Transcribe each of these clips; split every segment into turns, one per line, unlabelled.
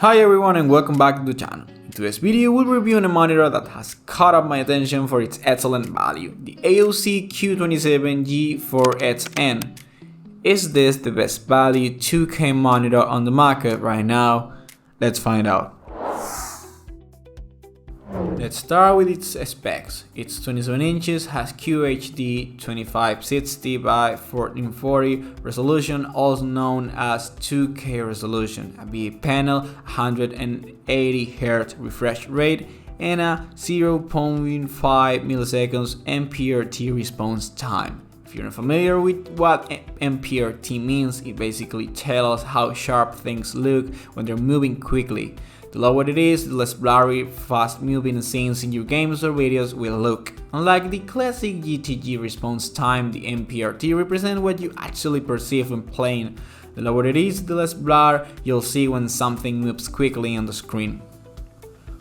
Hi everyone and welcome back to the channel. In today's video we'll review a monitor that has caught up my attention for its excellent value, the AOC Q27G4XN. Is this the best value 2K monitor on the market right now? Let's find out. Let's start with its specs. It's 27 inches, has QHD 2560 by 1440 resolution, also known as 2K resolution, a big panel, 180 Hz refresh rate, and a 0.5 milliseconds MPRT response time. If you're not familiar with what MPRT means, it basically tells us how sharp things look when they're moving quickly. The lower it is, the less blurry, fast-moving scenes in your games or videos will look. Unlike the classic GTG response time, the MPRT represents what you actually perceive when playing. The lower it is, the less blur you'll see when something moves quickly on the screen.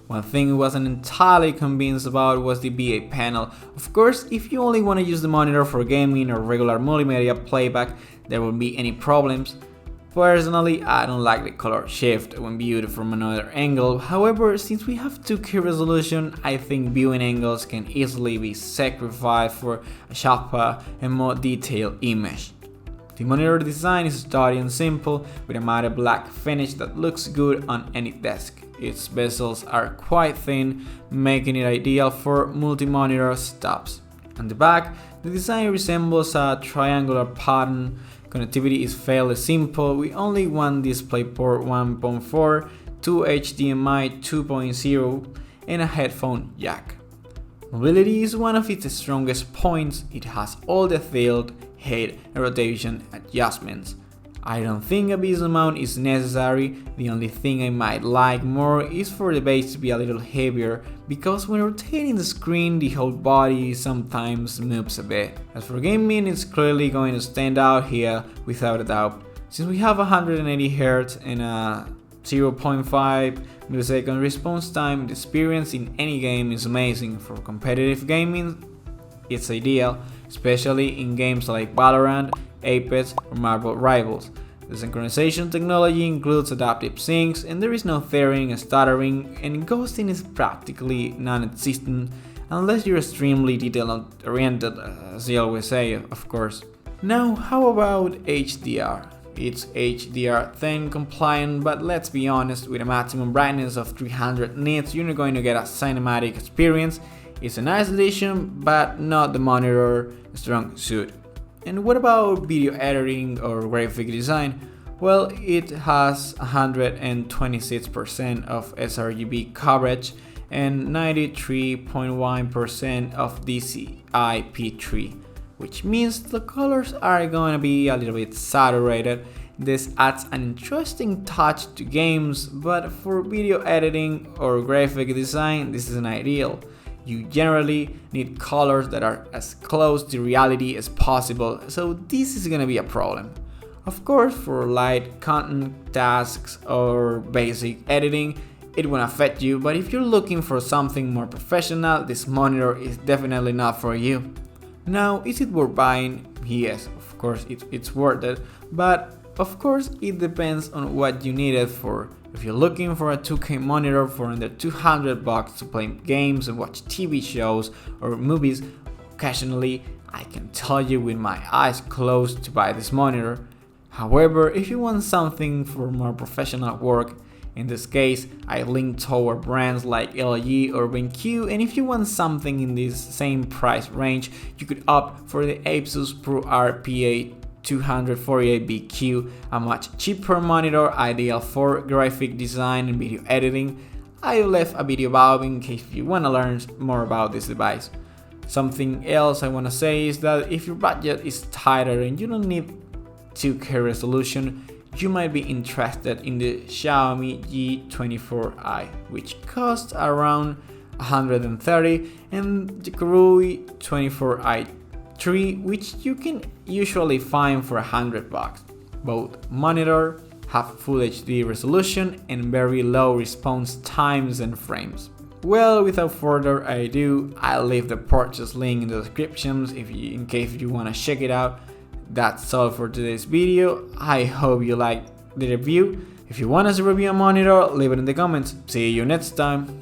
One thing I wasn't entirely convinced about was the BA panel. Of course, if you only want to use the monitor for gaming or regular multimedia playback, there won't be any problems. Personally, I don't like the color shift when viewed from another angle. However, since we have 2K resolution, I think viewing angles can easily be sacrificed for a sharper and more detailed image. The monitor design is sturdy and simple, with a matte black finish that looks good on any desk. Its bezels are quite thin, making it ideal for multi-monitor setups. On the back, the design resembles a triangular pattern. Connectivity is fairly simple, with only one DisplayPort 1.4, two HDMI 2.0, and a headphone jack. Mobility is one of its strongest points. It has all the tilt, height, and rotation adjustments. I don't think a bezel mount is necessary. The only thing I might like more is for the base to be a little heavier, because when rotating the screen the whole body sometimes moves a bit. As for gaming, it's clearly going to stand out here without a doubt. Since we have 180 Hz and a 0.5 millisecond response time, the experience in any game is amazing. For competitive gaming, it's ideal, especially in games like Valorant, Apex, or Marvel Rivals. The synchronization technology includes adaptive syncs, and there is no tearing and stuttering, and ghosting is practically non-existent unless you're extremely detail-oriented, as they always say, of course. Now, how about HDR? It's HDR10 compliant, but let's be honest, with a maximum brightness of 300 nits, you're not going to get a cinematic experience. It's a nice addition, but not the monitor strong suit. And what about video editing or graphic design? Well, it has 126% of sRGB coverage and 93.1% of DCI-P3, which means the colors are going to be a little bit saturated. This adds an interesting touch to games, but for video editing or graphic design, this isn't ideal. You generally need colors that are as close to reality as possible, so this is gonna be a problem. Of course, for light content tasks or basic editing, it won't affect you, but if you're looking for something more professional, this monitor is definitely not for you. Now, is it worth buying? Yes, of course it's worth it, but of course it depends on what you need it for. If you're looking for a 2K monitor for under $200 to play games and watch TV shows or movies occasionally, I can tell you with my eyes closed to buy this monitor. However, if you want something for more professional work, in this case I lean toward brands like LG or BenQ, and if you want something in this same price range, you could opt for the Asus ProRPA 248BQ, a much cheaper monitor ideal for graphic design and video editing. I left a video about it in case you want to learn more about this device. Something else I want to say is that if your budget is tighter and you don't need 2K resolution, you might be interested in the Xiaomi G24i, which costs around $130, and the Kurui 24i3, which you can usually find for $100. Both monitors have Full HD resolution and very low response times and frames. Well, without further ado, I'll leave the purchase link in the descriptions in case you want to check it out. That's all for today's video. I hope you liked the review. If you want us to review a monitor, leave it in the comments. See you next time.